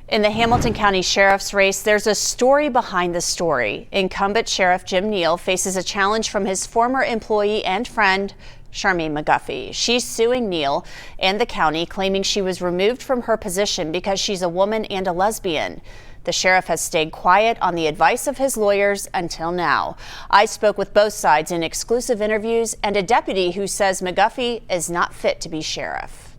In the Hamilton County Sheriff's race, there's a story behind the story. Incumbent Sheriff Jim Neal faces a challenge from his former employee and friend, Charmaine McGuffey. She's suing Neal and the county, claiming she was removed from her position because she's a woman and a lesbian. The sheriff has stayed quiet on the advice of his lawyers until now. I spoke with both sides in exclusive interviews and a deputy who says McGuffey is not fit to be sheriff.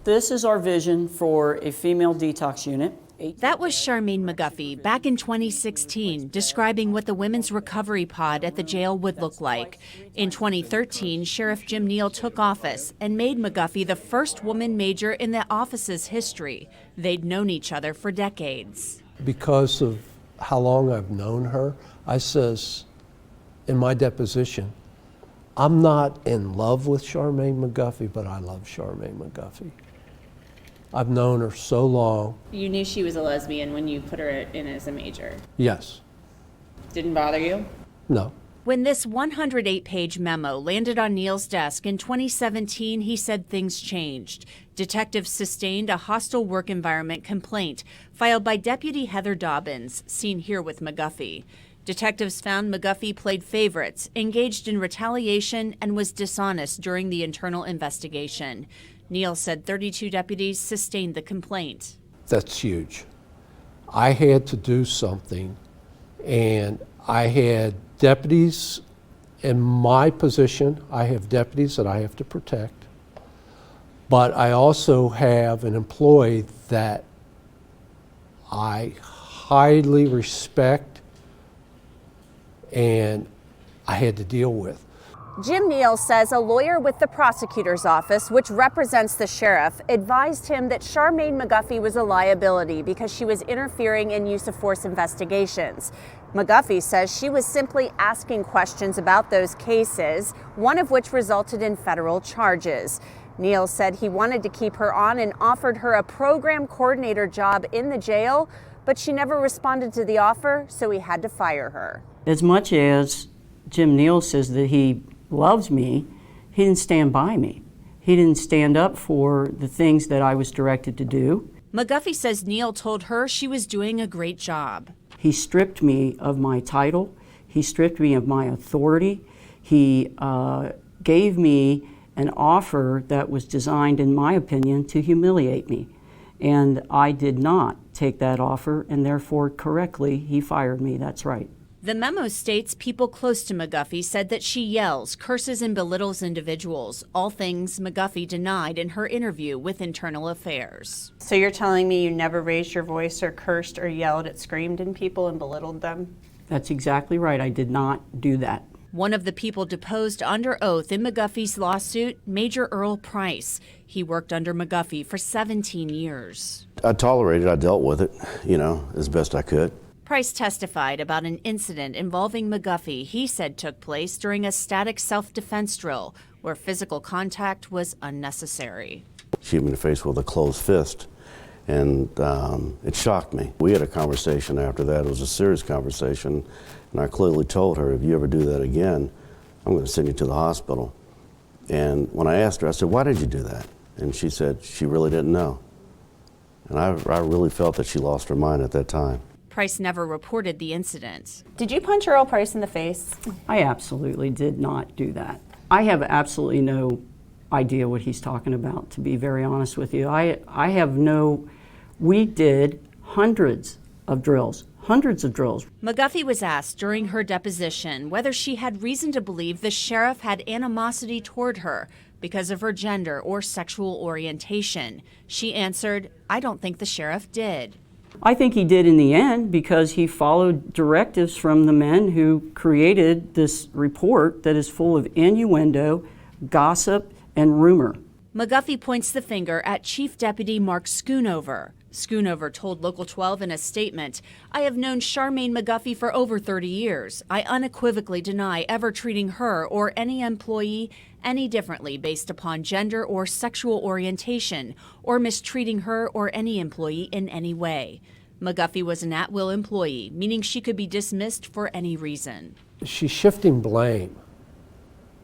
This is our vision for a female detox unit. That was Charmaine McGuffey back in 2016, describing what the Women's Recovery Pod at the jail would look like. In 2013, Sheriff Jim Neal took office and made McGuffey the first woman major in the office's history. They'd known each other for decades. Because of how long I've known her, I says in my deposition, I'm not in love with Charmaine McGuffey, but I love Charmaine McGuffey. I've known her so long. You knew she was a lesbian when you put her in as a major? Yes. Didn't bother you? No. When this 108-page memo landed on Neal's desk in 2017, he said things changed. Detectives sustained a hostile work environment complaint filed by Deputy Heather Dobbins, seen here with McGuffey. Detectives found McGuffey played favorites, engaged in retaliation, and was dishonest during the internal investigation. Neal said 32 deputies sustained the complaint. That's huge. I had to do something, and I had deputies in my position. I have deputies that I have to protect, but I also have an employee that I highly respect and I had to deal with. Jim Neal says a lawyer with the prosecutor's office, which represents the sheriff, advised him that Charmaine McGuffey was a liability because she was interfering in use of force investigations. McGuffey says she was simply asking questions about those cases, one of which resulted in federal charges. Neal said he wanted to keep her on and offered her a program coordinator job in the jail, but she never responded to the offer, so he had to fire her. As much as Jim Neal says that he loves me, he didn't stand by me. He didn't stand up for the things that I was directed to do. McGuffey says Neal told her she was doing a great job. He stripped me of my title. He stripped me of my authority. He gave me an offer that was designed, in my opinion, to humiliate me. And I did not take that offer, and therefore, correctly, he fired me. That's right. The memo states people close to McGuffey said that she yells, curses, and belittles individuals, all things McGuffey denied in her interview with Internal Affairs. So you're telling me you never raised your voice or cursed or yelled at, screamed in people and belittled them? That's exactly right. I did not do that. One of the people deposed under oath in McGuffey's lawsuit, Major Earl Price. He worked under McGuffey for 17 years. I tolerated it. I dealt with it, as best I could. Price testified about an incident involving McGuffey he said took place during a static self-defense drill where physical contact was unnecessary. She hit me in the face with a closed fist, and it shocked me. We had a conversation after that. It was a serious conversation, and I clearly told her, if you ever do that again, I'm going to send you to the hospital. And when I asked her, I said, why did you do that? And she said she really didn't know. And I really felt that she lost her mind at that time. Price never reported the incident. Did you punch Earl Price in the face? I absolutely did not do that. I have absolutely no idea what he's talking about, to be very honest with you. We did hundreds of drills. McGuffey was asked during her deposition whether she had reason to believe the sheriff had animosity toward her because of her gender or sexual orientation. She answered, I don't think the sheriff did. I think he did in the end because he followed directives from the men who created this report that is full of innuendo, gossip, and rumor. McGuffey points the finger at Chief Deputy Mark Schoonover. Schoonover told Local 12 in a statement, I have known Charmaine McGuffey for over 30 years. I unequivocally deny ever treating her or any employee any differently based upon gender or sexual orientation, or mistreating her or any employee in any way. McGuffey was an at-will employee, meaning she could be dismissed for any reason. She's shifting blame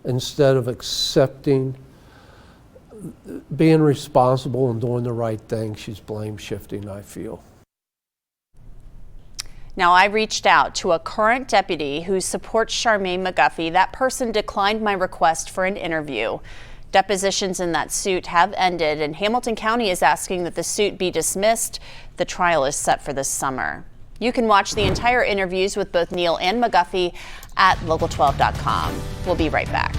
instead of accepting being responsible and doing the right thing, she's blame shifting, I feel. Now, I reached out to a current deputy who supports Charmaine McGuffey. That person declined my request for an interview. Depositions in that suit have ended, and Hamilton County is asking that the suit be dismissed. The trial is set for this summer. You can watch the entire interviews with both Neal and McGuffey at local12.com. We'll be right back.